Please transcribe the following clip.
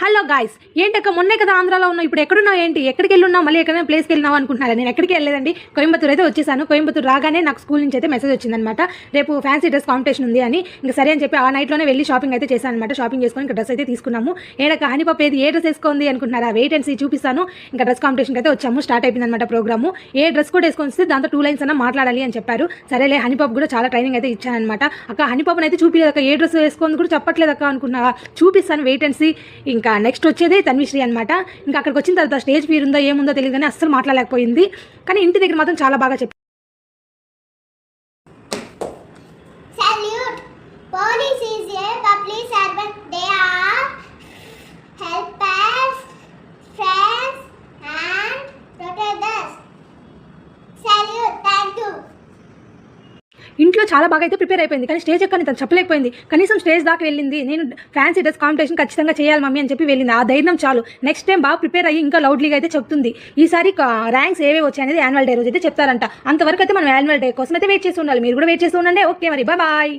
Hello guys, ఏంటక్క మొన్నే కదా ఆంధ్రాలో ఉన్నావు, ఇప్పుడు ఎక్కడున్నావు, ఏంటి ఎక్కడికి వెళ్ళున్నావు, మళ్ళీ ఎక్కడైనా ప్లేస్కి వెళ్ళినావు అనుకుంటున్నారా? నేను ఎక్కడికి వెళ్ళలేదండి, కోయంబత్తూర్ అయితే వచ్చేసాను. కోయంబత్తూర్ రాగానే నాకు స్కూల్ నుంచి అయితే మెసేజ్ వచ్చిందనమాట, రేపు ఫ్యాన్సీ డ్రెస్ కాంపిటీషన్ ఉంది అని. ఇంకా సరే అని చెప్పి ఆ నైట్లోనే వెళ్ళి షాపింగ్ అయితే చేశాను అనమాట. షాపింగ్ చేసుకొని ఇంకా డ్రెస్ అయితే తీసుకున్నాము. ఏడక్క హనీపప్పు ఏ డ్రెస్ వేసుకుంది అనుకుంటున్నారా? వెయిట్ అండ్ సీ చూపిస్తాను. ఇంకా డ్రెస్ కాంపిటీషన్కి అయితే వచ్చాము, స్టార్ట్ అయిపోయింది అనమాట ప్రోగ్రాము. ఏ డ్రెస్ కూడా వేసుకొని వస్తే దాంతో 2 లైన్స్ అన్న మాట్లాడాలి అని చెప్పారు. సరేలే, హనీపప్పు కూడా చాలా ట్రైనింగ్ అయితే ఇచ్చానమాట. అక్క హనీపప్పుని అయితే చూపించలేదక్క, ఏ డ్రెస్ వేసుకొని కూడా చెప్పట్లేదక్క అనుకున్నారా? చూపిస్తాను, వెయిట్ అండ్ సీ. ఇంకా నెక్స్ట్ వచ్చేది తన్విశ్రీ అనమాట. ఇంకా అక్కడికి వచ్చిన తర్వాత స్టేజ్ ఫీర్ ఉందో ఏముందో తెలియదు కానీ అస్సలు మాట్లాడలేకపోయింది. కానీ ఇంటి దగ్గర మాత్రం చాలా బాగా చెప్పి ఇంట్లో చాలా బాగా అయితే ప్రిపేర్ అయిపోయింది. కానీ స్టేజ్ ఎక్కని తను చెప్పలేకపోయింది. కనీసం స్టేజ్ దాకా వెళ్ళింది. నేను ఫ్యాన్సీ డ్రెస్ కాంపిటీషన్ ఖచ్చితంగా చేయాలి మమ్మీ అని చెప్పి వెళ్ళింది. ఆ ధైర్యం చాలు. నెక్స్ట్ టైం బాగా ప్రిపేర్ అయ్యి ఇంకా లౌడ్లీగా అయితే చెప్తుంది. ఈసారి ర్యాంక్స్ ఏవే వచ్చాయనేది యాన్యువల్ డే రోజు అయితే చెప్తారంట. అంతవరకు అయితే మనం యాన్యువల్ డే కోసం అయితే వెయిట్ చేసి ఉండాలి. మీరు కూడా వెయిట్ చేసి ఉండండి. ఓకే, మరి బాయ్.